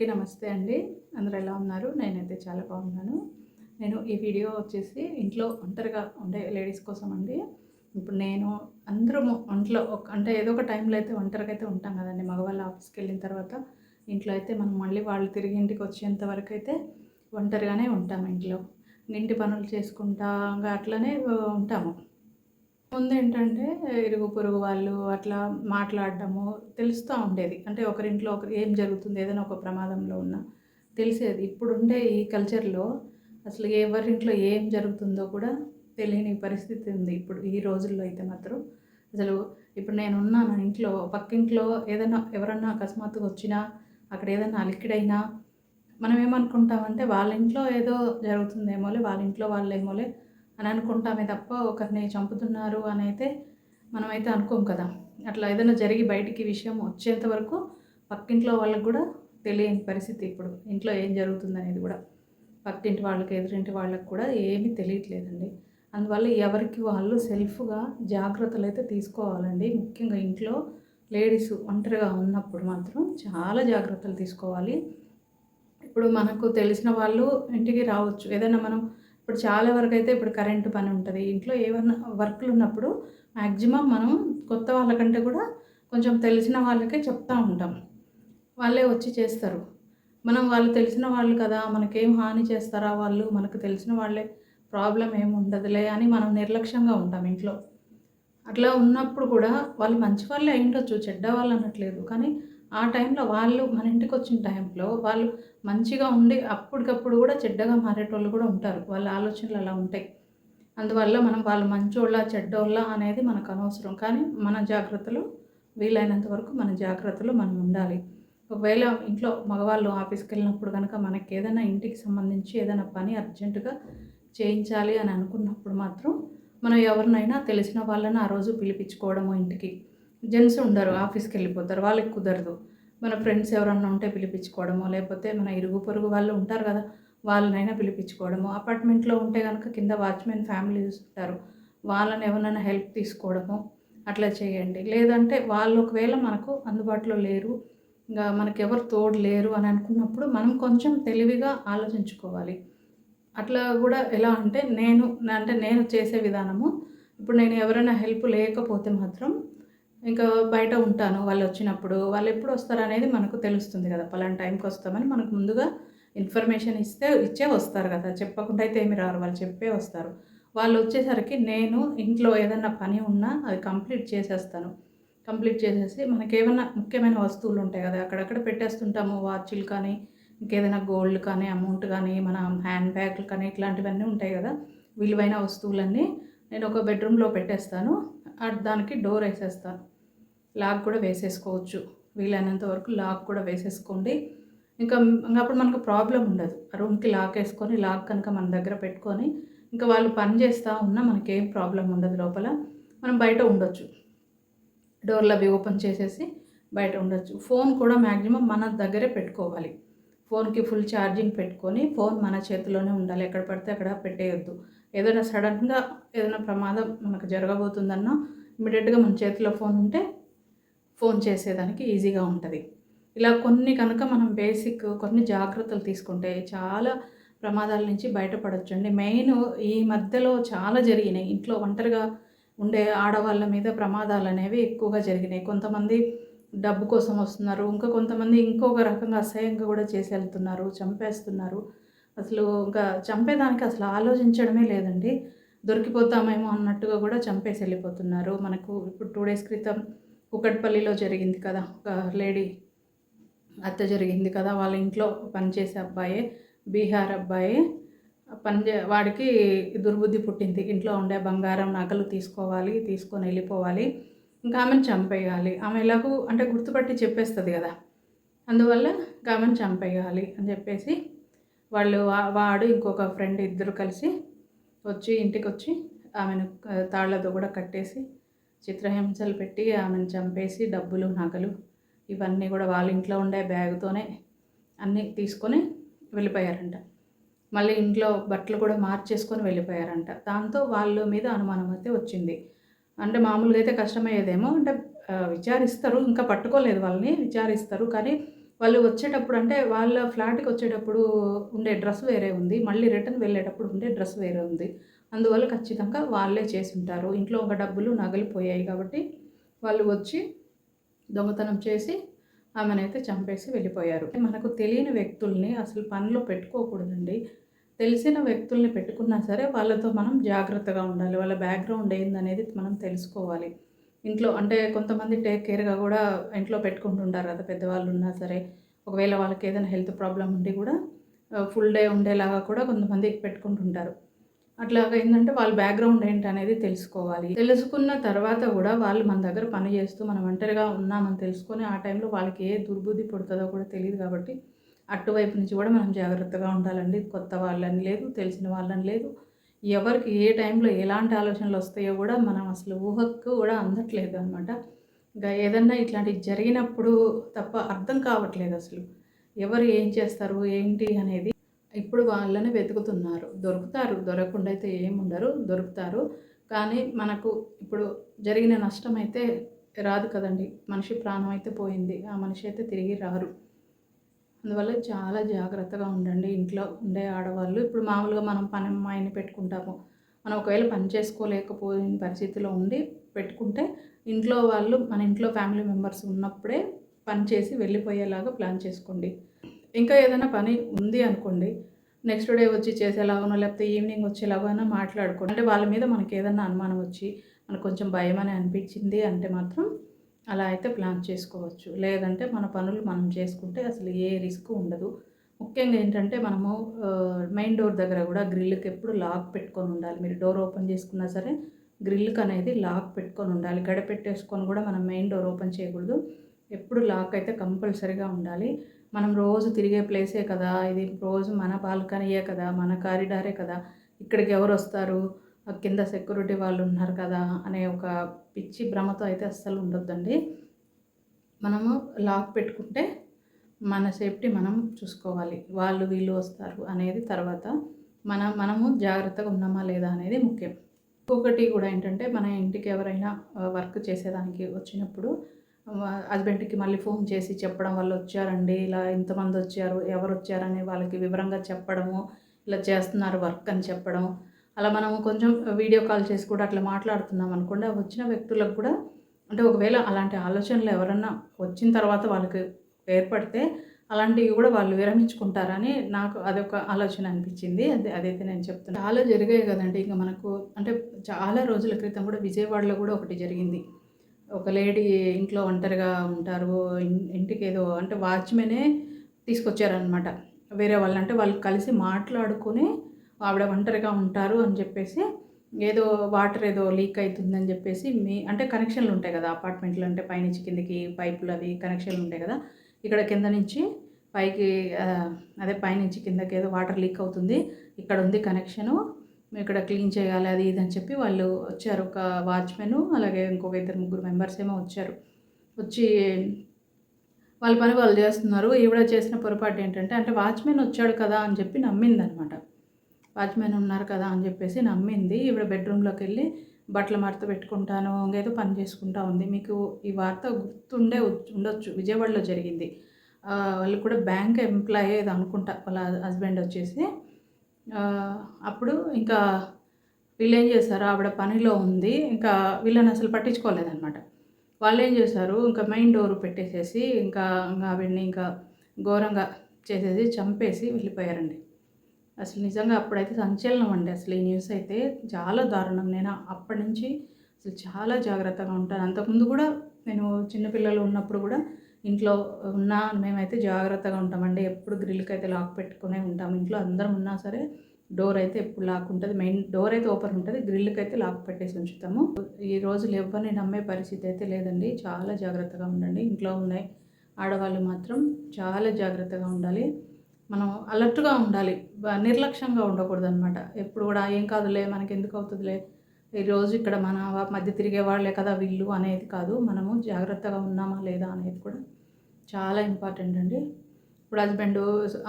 నమస్తే అండి. అందరూ ఎలా ఉన్నారు? నేనైతే చాలా బాగున్నాను. నేను ఈ వీడియో వచ్చేసి ఇంట్లో ఒంటరిగా ఉండే లేడీస్ కోసం అండి. ఇప్పుడు నేను అందరము ఒంట్లో అంటే ఏదో ఒక టైంలో అయితే ఒంటరిగా అయితే ఉంటాం కదండీ. మగవాళ్ళు ఆఫీస్‌కెళ్ళిన తర్వాత ఇంట్లో అయితే మనం మళ్ళీ వాళ్ళు తిరిగి ఇంటికి వచ్చేంత వరకైతే ఒంటరిగానే ఉంటాము ఇంట్లో. ఇంటి పనులు చేసుకుంటా అట్లనే ఉంటాము. ముందేంటంటే ఇరుగు పొరుగు వాళ్ళు అట్లా మాట్లాడడము తెలుస్తా ఉండేది. అంటే ఒకరింట్లో ఒకరు ఏం జరుగుతుంది, ఏదైనా ఒక ప్రమాదంలో ఉన్నా తెలిసేది. ఇప్పుడుండే ఈ కల్చర్‌లో అసలు ఎవరింట్లో ఏం జరుగుతుందో కూడా తెలియని పరిస్థితి ఉంది. ఇప్పుడు ఈ రోజుల్లో అయితే మాత్రం అసలు ఇప్పుడు నేనున్నాను ఇంట్లో, పక్కింట్లో ఏదైనా ఎవరన్నా అకస్మాత్తుగా వచ్చినా, అక్కడ ఏదైనా అలికిడైనా మనం ఏమనుకుంటామంటే వాళ్ళ ఇంట్లో ఏదో జరుగుతుందేమోలే, వాళ్ళ ఇంట్లో వాళ్ళేమోలే అని అనుకుంటామే తప్ప ఒకరిని చంపుతున్నారు అనైతే మనమైతే అనుకోం కదా! అట్లా ఏదైనా జరిగి బయటికి విషయం వచ్చేంత వరకు పక్కింట్లో వాళ్ళకి గూడా తెలియని పరిస్థితి ఇప్పుడు. ఇంట్లో ఏం జరుగుతుందనేది గూడా. పక్కింటి వాళ్ళకి, ఎదురింటి వాళ్ళకి కూడా ఏమీ తెలియట్లేదండి. అందువల్ల ఎవరికి వాళ్ళు సెల్ఫ్‌గా జాగ్రత్తలైతే తీసుకోవాలండి. ముఖ్యంగా ఇంట్లో లేడీస్ ఒంటరిగా ఉన్నప్పుడు మాత్రం చాలా జాగ్రత్తలు తీసుకోవాలి. ఇప్పుడు మనకు తెలిసిన వాళ్ళు ఇంటికి రావచ్చు. ఏదైనా మనం ఇప్పుడు చాలా వరకైతే ఇప్పుడు కరెంట్ పని ఉంటది. ఇంట్లో ఏవన్నా వర్కులున్నప్పుడు మాక్సిమం మనం కొత్త వాళ్ళకంటే కూడా కొంచెం తెలిసిన వాళ్ళకే చెప్తా ఉంటాం. వాళ్ళే వచ్చి చేస్తారు. మనం వాళ్ళు తెలిసిన వాళ్ళు కదా! మనకేం హాని చేస్తారా వాళ్ళు? మనకు తెలిసిన వాళ్ళే ప్రాబ్లమ్ ఏమి ఉండదులే అని మనం నిర్లక్ష్యంగా ఉంటాం ఇంట్లో. అట్లా ఉన్నప్పుడు కూడా వాళ్ళు మంచి వాళ్ళే అయ్యుండొచ్చు. చెడ్డవాళ్ళు అనట్లేదు. కానీ ఆ టైంలో వాళ్ళు మన ఇంటికొచ్చిన టైంలో వాళ్ళు మంచిగా ఉండి అప్పటికప్పుడు కూడా చెడ్డగా మారేటోళ్ళు కూడా ఉంటారు. వాళ్ళ ఆలోచనలు అలా ఉంటాయి. అందువల్ల మనం వాళ్ళు మంచోళ్ళా, చెడ్డోళ్ళా అనేది మనకు అనవసరం. కానీ మన జాగ్రత్తలు వీలైనంత వరకు మన జాగ్రత్తలో మనం ఉండాలి. ఒకవేళ ఇంట్లో మగవాళ్ళు ఆఫీస్‌కెళ్ళినప్పుడు గనక మనకేదైనా ఇంటికి సంబంధించి ఏదైనా పని అర్జెంట్‌గా చేయించాలి అని అనుకున్నప్పుడు మాత్రం మనం ఎవరినైనా తెలిసిన వాళ్ళని ఆ రోజు పిలిపించుకోవడము ఇంటికి. జెంట్స్ ఉండరు ఆఫీస్‌కెళ్ళిపోతారు. వాళ్ళకి కుదరదు. మన ఫ్రెండ్స్ ఎవరన్నా ఉంటే పిలిపించుకోవడమో, లేకపోతే మన ఇరుగు పొరుగు వాళ్ళు ఉంటారు గదా! వాళ్ళనైనా పిలిపించుకోవడము. అపార్ట్మెంట్‌లో ఉంటే గనక కింద వాచ్‌మెన్ ఫ్యామిలీస్ ఉంటారు. వాళ్ళని ఎవరినైనా హెల్ప్ తీసుకోవడము అట్లా చేయండి. లేదంటే వాళ్ళు ఒకవేళ మనకు అందుబాటులో లేరు, ఇంగా మనకెవరు తోడు లేరు అని అనుకున్నప్పుడు మనం కొంచెం తెలివిగా ఆలోచించుకోవాలి. అట్లా గూడా ఎలా అంటే నేను చేసే విధానము, ఇప్పుడు నేను ఎవరైనా హెల్ప్ లేకపోతే మాత్రం ఇంకా బయట ఉంటాను వాళ్ళొచ్చినప్పుడు. వాళ్ళెప్పుడొస్తారనేది మనకు తెలుస్తుంది గదా! పలానా టైంకొస్తామని మనకు ముందుగా ఇన్ఫర్మేషన్ ఇచ్చే వస్తారు గదా! చెప్పకుండా అయితే ఏమి రారు. వాళ్ళు చెప్పే వస్తారు. వాళ్ళొచ్చేసరికి నేను ఇంట్లో ఏదన్నా పని ఉన్నా అది కంప్లీట్ చేసేస్తాను. కంప్లీట్ చేసేసి మనకేమన్నా ముఖ్యమైన వస్తువులుంటాయి గదా! అక్కడక్కడ పెట్టేస్తుంటాము. వాచులు కానీ, ఇంకేదైనా గోల్డ్ కానీ, అమౌంట్ గానీ, మన హ్యాండ్ బ్యాగులు కానీ ఇట్లాంటివన్నీ ఉంటాయి గదా! విలువైన వస్తువులన్నీ నేను ఒక బెడ్‌రూమ్‌లో పెట్టేస్తాను. దానికి డోరేసేస్తాను. లాక్ కూడా వేసేసుకోవచ్చు. వీలైనంత వరకు లాక్ కూడా వేసేసుకోండి. ఇంగప్పుడు మనకు ప్రాబ్లమ్ ఉండదు. ఆ రూమ్‌కి లాకేసుకొని, లాక్ కనుక మన దగ్గర పెట్టుకొని, ఇంకా వాళ్ళు పని చేస్తా ఉన్నా మనకేం ప్రాబ్లమ్ ఉండదు లోపల. మనం బయట ఉండొచ్చు. డోర్‌లవి ఓపెన్ చేసేసి బయట ఉండొచ్చు. ఫోన్ కూడా మాక్సిమం మన దగ్గరే పెట్టుకోవాలి. ఫోన్‌కి ఫుల్ ఛార్జింగ్ పెట్టుకొని, ఫోన్ మన చేతిలోనే ఉండాలి. ఎక్కడ పడితే అక్కడ పెట్టేయొద్దు. ఏదైనా సడెన్‌గా ఏదైనా ప్రమాదం మనకు జరగబోతుందన్నా ఇమ్మీడియేట్‌గా మన చేతిలో ఫోన్ ఉంటే ఫోన్ చేసేదానికి ఈజీగా ఉంటది. ఇలా కొన్ని కనుక మనం బేసిక్ కొన్ని జాగ్రత్తలు తీసుకుంటే చాలా ప్రమాదాల నుంచి బయటపడొచ్చండి. మెయిను ఈ మధ్యలో చాలా జరిగినాయి. ఇంట్లో ఒంటరిగా ఉండే ఆడవాళ్ళ మీద ప్రమాదాలనేవి ఎక్కువగా జరిగినాయి. కొంతమంది డబ్బు కోసం వస్తున్నారు. ఇంకా కొంతమంది ఇంకొక రకంగా అసహ్యంగా కూడా చేసెళ్తున్నారు. చంపేస్తున్నారు. అసలు ఇంకా చంపేదానికి అసలు ఆలోచించడమే లేదండి. దొరికిపోతామేమో అన్నట్టుగా కూడా చంపేసి ఎళ్ళిపోతున్నారు. మనకు ఇప్పుడు 2 డేస్ క్రితం కూకట్పల్లిలో జరిగింది కదా! ఒక లేడీ హత్య జరిగింది కదా! వాళ్ళ ఇంట్లో పనిచేసే అబ్బాయే, బీహార్ అబ్బాయే వాడికి దుర్బుద్ధి పుట్టింది. ఇంట్లో ఉండే బంగారం, నగలు తీసుకోవాలి, తీసుకొనెళ్ళిపోవాలి. ఇంకా ఆమెను చంపేయాలి. ఆమె ఎలాగో అంటే గుర్తుపట్టి చెప్పేస్తది గదా! అందువల్ల ఇంకా ఆమెను చంపేయాలి అని చెప్పేసి వాడు ఇంకొక ఫ్రెండ్ ఇద్దరు కలిసి ఇంటికొచ్చి ఆమెను తాళ్ళతో కూడా కట్టేసి చిత్రహింసలు పెట్టి ఆమెను చంపేసి డబ్బులు, నగలు ఇవన్నీ కూడా వాళ్ళ ఇంట్లో ఉండే బ్యాగుతోనే అన్నీ తీసుకొని వెళ్ళిపోయారంట. మళ్ళీ ఇంట్లో బట్టలు కూడా మార్చేసుకొని వెళ్ళిపోయారంట. దాంతో వాళ్ళ మీద అనుమానం అయితే వచ్చింది. అంటే మామూలుగా అయితే కష్టమయ్యేదేమో అంటే విచారిస్తారు. ఇంకా పట్టుకోలేదు వాళ్ళని. విచారిస్తారు. కానీ వాళ్ళు వచ్చేటప్పుడు అంటే వాళ్ళ ఫ్లాట్‌కి వచ్చేటప్పుడు ఉండే డ్రెస్ వేరే ఉంది. మళ్ళీ రిటర్న్ వెళ్ళేటప్పుడు ఉండే డ్రెస్ వేరే ఉంది. అందువల్ల ఖచ్చితంగా వాళ్ళే చేసుంటారు. ఇంట్లో ఒక డబ్బులు, నగలు పోయాయి కాబట్టి వాళ్ళు వచ్చి దొంగతనం చేసి ఆమెనైతే చంపేసి వెళ్ళిపోయారు. మనకు తెలియని వ్యక్తుల్ని అసలు పనిలో పెట్టుకోకూడదండి. తెలిసిన వ్యక్తుల్ని పెట్టుకున్నా సరే వాళ్ళతో మనం జాగ్రత్తగా ఉండాలి. వాళ్ళ బ్యాక్‌గ్రౌండ్ ఏందనేది మనం తెలుసుకోవాలి. ఇంట్లో అంటే కొంతమంది టేక్ కేర్‌గా గూడా ఇంట్లో పెట్టుకుంటుంటారు కదా! పెద్దవాళ్ళున్నా సరే. ఒకవేళ వాళ్ళకేదైనా హెల్త్ ప్రాబ్లమ్ ఉండి గూడా ఫుల్ డే ఉండేలాగా కూడా కొంతమంది పెట్టుకుంటుంటారు. అట్లాగా ఏందంటే వాళ్ళ బ్యాక్‌గ్రౌండ్ ఏంటనేది తెలుసుకోవాలి. తెలుసుకున్న తర్వాత గూడా వాళ్ళు మన దగ్గర పని చేస్తూ మనం ఒంటరిగా ఉన్నామని తెలుసుకొని ఆ టైంలో వాళ్ళకి ఏ దుర్బుద్ధి పుడతదో కూడా తెలీదు కాబట్టి అటువైపు నుంచి కూడా మనం జాగ్రత్తగా ఉండాలండి. కొత్త వాళ్ళని లేదు, తెలిసిన వాళ్ళని లేదు. ఎవరికి ఏ టైంలో ఎలాంటి ఆలోచనలొస్తాయో గూడా మనం అసలు ఊహకు గూడా అందట్లేదనమాట. ఇంకా ఏదన్నా ఇట్లాంటివి జరిగినప్పుడు తప్ప అర్థం కావట్లేదసలు. ఎవరు ఏం చేస్తారు, ఏంటి అనేది. ఇప్పుడు వాళ్ళని వెతుకుతున్నారు. దొరుకుతారు. దొరకకుండా అయితే ఏముండరు. దొరుకుతారు. కానీ మనకు ఇప్పుడు జరిగిన నష్టమైతే రాదు కదండీ! మనిషి ప్రాణం అయితే పోయింది. ఆ మనిషి అయితే తిరిగి రారు. అందువల్ల చాలా జాగ్రత్తగా ఉండండి ఇంట్లో ఉండే ఆడవాళ్ళు. ఇప్పుడు మామూలుగా మనం పనమ్మాయిని పెట్టుకుంటాము. మనం ఒకవేళ పని చేసుకోలేకపోయిన పరిస్థితిలో ఉండి పెట్టుకుంటే, ఇంట్లో వాళ్ళు మన ఇంట్లో ఫ్యామిలీ మెంబర్స్ ఉన్నప్పుడే పని చేసి వెళ్ళిపోయేలాగా ప్లాన్ చేసుకోండి. ఇంకా ఏదైనా పని ఉంది అనుకోండి, నెక్స్ట్ డే వచ్చి చేసేలాగానో, లేకపోతే ఈవినింగ్ వచ్చేలాగానో మాట్లాడుకోండి. అంటే వాళ్ళ మీద మనకేదన్నా అనుమానం వచ్చి, మనకు కొంచెం భయమని అనిపించింది అంటే మాత్రం అలా అయితే ప్లాన్ చేసుకోవచ్చు. లేదంటే మన పనులు మనం చేసుకుంటే అసలు ఏ రిస్క్ ఉండదు. ముఖ్యంగా ఏంటంటే మనము మెయిన్ డోర్ దగ్గర కూడా గ్రిల్‌కి ఎప్పుడు లాక్ పెట్టుకొని ఉండాలి. మీరు డోర్ ఓపెన్ చేసుకున్నా సరే గ్రిల్‌కి అనేది లాక్ పెట్టుకొని ఉండాలి. గడిపెట్టేసుకొని కూడా మనం మెయిన్ డోర్ ఓపెన్ చేయకూడదు. ఎప్పుడు లాక్ అయితే కంపల్సరీగా ఉండాలి. మనం రోజు తిరిగే ప్లేసే కదా! ఇది రోజు మన బాల్కనీయే కదా! మన కారిడారే కదా! ఇక్కడికి ఎవరొస్తారు? కింద సెక్యూరిటీ వాళ్ళు ఉన్నారు కదా! అనే ఒక పిచ్చి భ్రమతో అయితే అస్సలు ఉండొద్దండి. మనము లాక్ పెట్టుకుంటే మన సేఫ్టీ మనం చూసుకోవాలి. వాళ్ళు వీళ్ళు వస్తారు అనేది తర్వాత. మనము జాగ్రత్తగా ఉన్నామా లేదా అనేది ముఖ్యం. ఇంకొకటి కూడా ఏంటంటే మన ఇంటికి ఎవరైనా వర్క్ చేసేదానికి వచ్చినప్పుడు హస్బెండ్‌కి మళ్ళీ ఫోన్ చేసి చెప్పడం వాళ్ళు వచ్చారండి. ఇలా ఇంతమంది వచ్చారు. ఎవరొచ్చారని వాళ్ళకి వివరంగా చెప్పడము. ఇలా చేస్తున్నారు వర్క్ అని చెప్పడం. అలా మనం కొంచెం వీడియో కాల్ చేసి కూడా అట్లా మాట్లాడుతున్నాం అనుకోండి. ఆ వచ్చిన వ్యక్తులకు కూడా అంటే ఒకవేళ అలాంటి ఆలోచనలు ఎవరన్నా వచ్చిన తర్వాత వాళ్ళకి ఏర్పడితే అలాంటివి కూడా వాళ్ళు విరమించుకుంటారని నాకు అదొక ఆలోచన అనిపించింది. అదైతే నేను చెప్తున్నా. చాలా జరిగాయి కదండీ! ఇంక మనకు అంటే చాలా రోజుల క్రితం కూడా విజయవాడలో కూడా ఒకటి జరిగింది. ఒక లేడీ ఇంట్లో ఒంటరిగా ఉంటారు. ఇంటికేదో అంటే వాచ్‌మెనే తీసుకొచ్చారనమాట. వేరే వాళ్ళు అంటే వాళ్ళు కలిసి మాట్లాడుకొని ఆవిడ ఒంటరిగా ఉంటారు అని చెప్పేసి ఏదో వాటర్ ఏదో లీక్ అయితుందని చెప్పేసి అంటే కనెక్షన్లు ఉంటాయి కదా! అపార్ట్మెంట్‌లో అంటే పైనుంచి కిందకి పైపులు అవి కనెక్షన్లు ఉంటాయి కదా! ఇక్కడ కింద నుంచి పైకి అదే పైనుంచి కిందకి ఏదో వాటర్ లీక్ అవుతుంది. ఇక్కడ ఉంది కనెక్షను. ఇక్కడ క్లీన్ చేయాలి అది ఇది అని చెప్పి వాళ్ళు వచ్చారు. ఒక వాచ్‌మెను అలాగే ఇంకొక ఇద్దరు ముగ్గురు మెంబర్స్ ఏమో వచ్చారు. వచ్చి వాళ్ళ పని వాళ్ళు చేస్తున్నారు. ఈవిడ చేసిన పొరపాటు ఏంటంటే అంటే వాచ్‌మెన్ వచ్చాడు కదా అని చెప్పి నమ్మిందనమాట. వాచ్‌మెన్ ఉన్నారు కదా అని చెప్పేసి నమ్మింది. ఈవిడ బెడ్‌రూమ్‌లోకెళ్ళి బట్టలు మడత పెట్టుకుంటాను, ఇంకేదో పని చేసుకుంటా ఉంది. మీకు ఈ వార్త గుర్తుండే ఉండొచ్చు. విజయవాడలో జరిగింది. వాళ్ళు కూడా బ్యాంక్ ఎంప్లాయే ఏదో అనుకుంటా. వాళ్ళ హస్బెండ్ వచ్చేసి అప్పుడు ఇంకా వీళ్ళేం చేశారు, ఆవిడ పనిలో ఉంది. ఇంకా వీళ్ళని అసలు పట్టించుకోలేదనమాట. వాళ్ళేం చేశారు, ఇంకా మెయిన్ డోర్ పెట్టేసేసి ఇంకా ఆవిడని ఇంకా ఘోరంగా చేసేసి చంపేసి వెళ్ళిపోయారండి. అసలు నిజంగా అప్పుడైతే సంచలనం అండి. అసలు ఈ న్యూస్ అయితే చాలా దారుణం. నేను అప్పటి నుంచి అసలు చాలా జాగ్రత్తగా ఉంటాను. అంతకుముందు కూడా నేను చిన్న పిల్లలు ఉన్నప్పుడు కూడా ఇంట్లో మేమైతే జాగ్రత్తగా ఉంటామండి. ఎప్పుడు గ్రిల్‌కైతే లాక్ పెట్టుకునే ఉంటాం. ఇంట్లో అందరం ఉన్నా సరే డోర్ అయితే ఎప్పుడు లాక్ ఉంటుంది. మెయిన్ డోర్ అయితే ఓపెన్ ఉంటుంది. గ్రిల్‌కైతే లాక్ పెట్టేసి ఉంచుతాము. ఈ రోజులు ఎవరిని నమ్మే పరిస్థితి అయితే లేదండి. చాలా జాగ్రత్తగా ఉండండి. ఇంట్లో ఉన్నాయి ఆడవాళ్ళు మాత్రం చాలా జాగ్రత్తగా ఉండాలి. మనం అలర్ట్‌గా ఉండాలి. నిర్లక్ష్యంగా ఉండకూడదనమాట. ఎప్పుడు కూడా ఏం కాదులే మనకెందుకు అవుతదిలే, ఈరోజు ఇక్కడ మన మధ్య తిరిగే వాళ్ళే కదా వీళ్ళు అనేది కాదు. మనము జాగ్రత్తగా ఉన్నామా లేదా అనేది కూడా చాలా ఇంపార్టెంట్ అండి. ఇప్పుడు హస్బెండు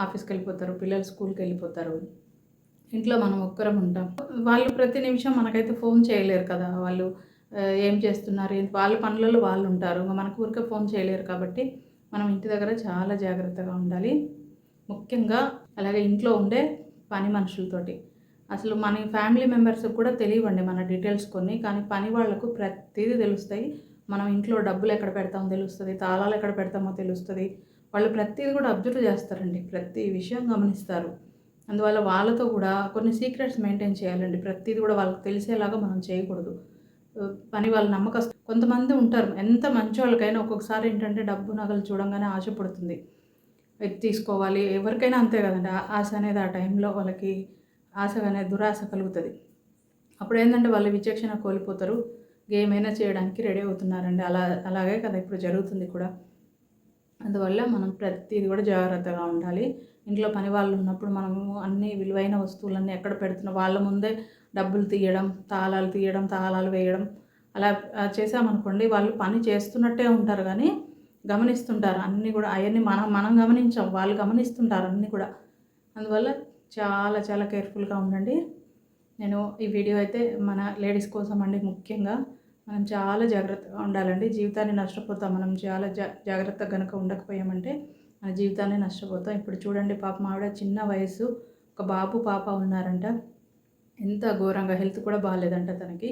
ఆఫీస్‌కెళ్ళిపోతారు. పిల్లలు స్కూల్‌కెళ్ళిపోతారు. ఇంట్లో మనం ఒక్కరం ఉంటాం. వాళ్ళు ప్రతి నిమిషం మనకైతే ఫోన్ చేయలేరు కదా! వాళ్ళు ఏం చేస్తున్నారు ఏంటి వాళ్ళ పనులలో వాళ్ళు ఉంటారు. మనకు ఊరికే ఫోన్ చేయలేరు కాబట్టి మనం ఇంటి దగ్గర చాలా జాగ్రత్తగా ఉండాలి. ముఖ్యంగా అలాగే ఇంట్లో ఉండే పని మనుషులతోటి. అసలు మన ఫ్యామిలీ మెంబర్స్‌కి కూడా తెలియవండి మన డీటెయిల్స్ కొన్ని. కానీ పని వాళ్ళకు ప్రతీదీ తెలుస్తాయి. మనం ఇంట్లో డబ్బులు ఎక్కడ పెడతామో తెలుస్తది. తాళాలు ఎక్కడ పెడతామో తెలుస్తది. వాళ్ళు ప్రతీది కూడా అబ్జర్వ్ చేస్తారండి. ప్రతి విషయం గమనిస్తారు. అందువల్ల వాళ్ళతో కూడా కొన్ని సీక్రెట్స్ మెయింటైన్ చేయాలండి. ప్రతీది కూడా వాళ్ళకి తెలిసేలాగా మనం చేయకూడదు. పని వాళ్ళ కొంతమంది ఉంటారు. ఎంత మంచోళ్ళకైనా ఒక్కొక్కసారి ఏంటంటే డబ్బు, నగలు చూడంగానే ఆశ పుడుతుంది. ఇది తీసుకోవాలి. ఎవరికైనా అంతే కదండీ. ఆశ అనేది ఆ టైంలో వాళ్ళకి ఆశ అనేది దురాశ కలుగుతది. అప్పుడేందంటే వాళ్ళు విచక్షణ కోల్పోతారు. ఏమైనా చేయడానికి రెడీ అవుతున్నారండి. అలాగే కదా ఇప్పుడు జరుగుతుంది కూడా. అందువల్ల మనం ప్రతీది కూడా జాగ్రత్తగా ఉండాలి. ఇంట్లో పని వాళ్ళు ఉన్నప్పుడు మనము అన్ని విలువైన వస్తువులన్నీ ఎక్కడ పెడుతున్నాం వాళ్ళ ముందే డబ్బులు తీయడం, తాళాలు వేయడం అలా చేసామనుకోండి వాళ్ళు పని చేస్తున్నట్టే ఉంటారు కానీ గమనిస్తుంటారు అన్నీ కూడా. అవన్నీ మనం గమనించం, వాళ్ళు గమనిస్తుంటారు అన్నీ కూడా. అందువల్ల చాలా చాలా కేర్ఫుల్గా ఉండండి. నేను ఈ వీడియో అయితే మన లేడీస్ కోసం అండి. ముఖ్యంగా మనం చాలా జాగ్రత్తగా ఉండాలండి. జీవితాన్ని నష్టపోతాం మనం చాలా జాగ్రత్తగా కనుక ఉండకపోయామంటే మన జీవితాన్ని నష్టపోతాం. ఇప్పుడు చూడండి పాపం ఆవిడ చిన్న వయసు, ఒక బాబు పాప ఉన్నారంట. ఎంత ఘోరంగా హెల్త్ కూడా బాగాలేదంట తనకి.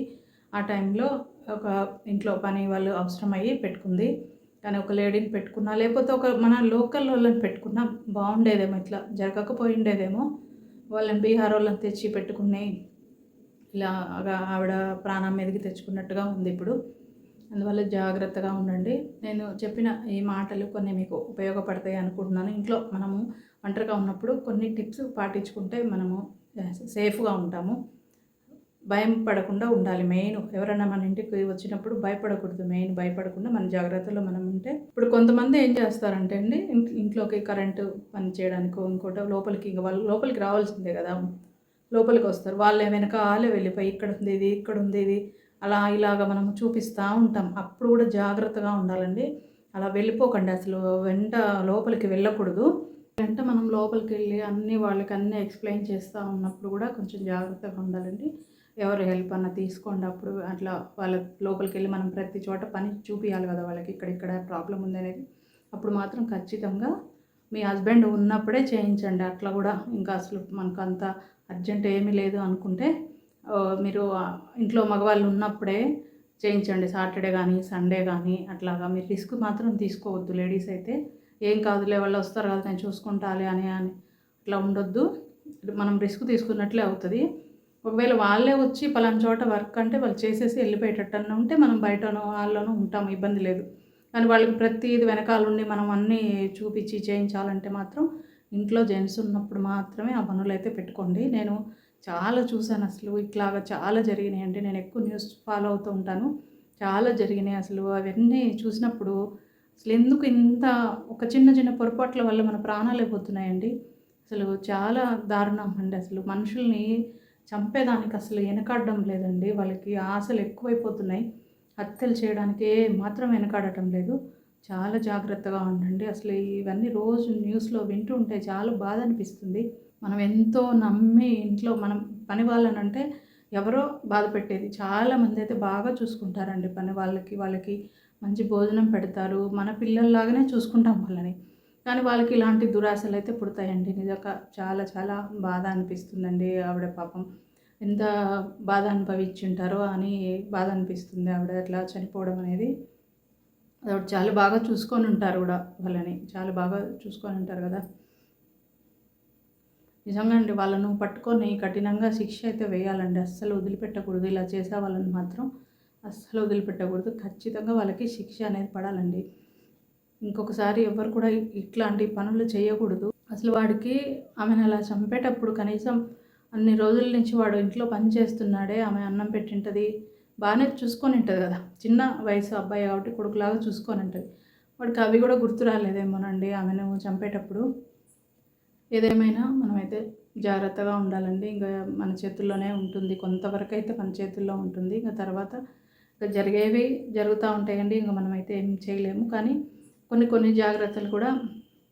ఆ టైంలో ఒక ఇంట్లో పని వాళ్ళు అవసరమయ్యి పెట్టుకుంది. కానీ ఒక లేడీని పెట్టుకున్నా లేకపోతే ఒక మన లోకల్ వాళ్ళని పెట్టుకున్నా బాగుండేదేమో, ఇట్లా జరగకపోయిండేదేమో. వాళ్ళని బీహార్ వాళ్ళని తెచ్చి పెట్టుకుని ఇలాగా ఆవిడ ప్రాణం మీదకి తెచ్చుకున్నట్టుగా ఉంది ఇప్పుడు. అందువల్ల జాగ్రత్తగా ఉండండి. నేను చెప్పిన ఈ మాటలు కొన్ని మీకు ఉపయోగపడతాయి అనుకుంటున్నాను. ఇంట్లో మనము ఒంటరిగా ఉన్నప్పుడు కొన్ని టిప్స్ పాటించుకుంటే మనము సేఫ్గా ఉంటాము. భయం పడకుండా ఉండాలి. మెయిన్ ఎవరైనా మన ఇంటికి వచ్చినప్పుడు భయపడకూడదు. మెయిన్ భయపడకుండా మన జాగ్రత్తలో మనం ఉంటే. ఇప్పుడు కొంతమంది ఏం చేస్తారంటే అండి, ఇంట్లోకి కరెంటు పని చేయడానికో ఇంకోటో లోపలికి వాళ్ళు లోపలికి రావాల్సిందే కదా, లోపలికి వస్తారు. వాళ్ళే వెనకాలే వెళ్ళిపోయి ఇక్కడ ఉంది ఇది అలా ఇలాగ మనం చూపిస్తూ ఉంటాం. అప్పుడు కూడా జాగ్రత్తగా ఉండాలండి. అలా వెళ్ళిపోకండి అసలు. లోపలికి వెళ్ళకూడదు. మనం లోపలికి వెళ్ళి వాళ్ళకి అన్నీ ఎక్స్ప్లెయిన్ చేస్తూ ఉన్నప్పుడు కూడా కొంచెం జాగ్రత్తగా ఉండాలండి. ఎవరు హెల్ప్ అన్న తీసుకోండి. అప్పుడు అట్లా వాళ్ళ లోపలికి వెళ్ళి మనం ప్రతి చోట పని చూపించాలి కదా వాళ్ళకి, ఇక్కడ ప్రాబ్లం ఉందనేది. అప్పుడు మాత్రం ఖచ్చితంగా మీ హస్బెండ్ ఉన్నప్పుడే చేయించండి. అట్లా కూడా ఇంకా అసలు మనకు అంత అర్జెంట్ ఏమీ లేదు అనుకుంటే మీరు ఇంట్లో మగవాళ్ళు ఉన్నప్పుడే చేయించండి. సాటర్డే కానీ సండే కానీ అట్లాగా. మీరు రిస్క్ మాత్రం తీసుకోవద్దు. లేడీస్ అయితే ఏం కాదులే వాళ్ళు వస్తారు కదా నేను చూసుకుంటాలే అని అట్లా ఉండొద్దు. మనం రిస్క్ తీసుకున్నట్లే అవుతుంది. ఒకవేళ వాళ్ళే వచ్చి పలానా చోట వర్క్ అంటే వాళ్ళు చేసేసి వెళ్ళిపోయేటట్టు ఉంటే మనం బయటనో హాల్లోనో ఉంటాం, ఇబ్బంది లేదు. కానీ వాళ్ళకి ప్రతిది వెనకాలండి మనం అన్నీ చూపించి చేయించాలంటే మాత్రం ఇంట్లో జెంట్స్ ఉన్నప్పుడు మాత్రమే ఆ పనులు అయితే పెట్టుకోండి. నేను చాలా చూశాను అసలు. ఇట్లాగా చాలా జరిగినాయండి. నేను ఎక్కువ న్యూస్ ఫాలో అవుతూ ఉంటాను. చాలా జరిగినాయి అసలు. అవన్నీ చూసినప్పుడు అసలు ఎందుకు ఇంత ఒక చిన్న చిన్న పొరపాట్ల వల్ల మన ప్రాణాలే పోతున్నాయండి. అసలు చాలా దారుణం అండి. అసలు మనుషుల్ని చంపేదానికి అసలు వెనకాడడం లేదండి. వాళ్ళకి ఆశలు ఎక్కువైపోతున్నాయి. హత్యలు చేయడానికి మాత్రం వెనకాడటం లేదు. చాలా జాగ్రత్తగా ఉండండి. అసలు ఇవన్నీ రోజు న్యూస్లో వింటూ ఉంటే చాలా బాధ అనిపిస్తుంది. మనం ఎంతో నమ్మి ఇంట్లో మనం పని వాళ్ళనంటే ఎవరో బాధ పెట్టేది. చాలామంది అయితే బాగా చూసుకుంటారండి పని వాళ్ళకి మంచి భోజనం పెడతారు. మన పిల్లల్లాగానే చూసుకుంటాం వాళ్ళని. కానీ వాళ్ళకి ఇలాంటి దురాశలు అయితే పుడతాయండి. నిజంగా చాలా చాలా బాధ అనిపిస్తుందండి. ఆవిడ పాపం ఎంత బాధ అనుభవించుంటారో అని బాధ అనిపిస్తుంది. ఆవిడ అట్లా చనిపోవడం అనేది. ఆవిడ చాలా బాగా చూసుకొని ఉంటారు కూడా వాళ్ళని. చాలా బాగా చూసుకొని ఉంటారు కదా. నిజంగా అండి వాళ్ళను పట్టుకొని కఠినంగా శిక్ష అయితే వేయాలండి. అస్సలు వదిలిపెట్టకూడదు. ఇలా చేసే వాళ్ళని మాత్రం అస్సలు వదిలిపెట్టకూడదు. ఖచ్చితంగా వాళ్ళకి శిక్ష అనేది పడాలండి. ఇంకొకసారి ఎవరు కూడా ఇట్లాంటి పనులు చేయకూడదు. అసలు వాడికి ఆమెను అలా చంపేటప్పుడు కనీసం అన్ని రోజుల నుంచి వాడు ఇంట్లో పని చేస్తున్నాడే, ఆమె అన్నం పెట్టింటుంది, బాగానే చూసుకొని ఉంటుంది కదా. చిన్న వయసు అబ్బాయి కాబట్టి కొడుకులాగా చూసుకొని ఉంటుంది. వాడికి అవి కూడా గుర్తు రాలేదేమోనండి ఆమెను చంపేటప్పుడు. ఏదేమైనా మనమైతే జాగ్రత్తగా ఉండాలండి. ఇంకా మన చేతుల్లోనే ఉంటుంది. కొంతవరకు అయితే మన చేతుల్లో ఉంటుంది. ఇంకా తర్వాత జరిగేవి జరుగుతూ ఉంటాయండి. ఇంకా మనమైతే ఏం చేయలేము. కానీ కొన్ని జాగ్రత్తలు కూడా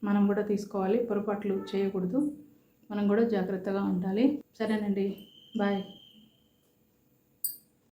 మనం కూడా తీసుకోవాలి. పొరపాట్లు చేయకూడదు. మనం కూడా జాగ్రత్తగా ఉండాలి. సరేనండి, బాయ్.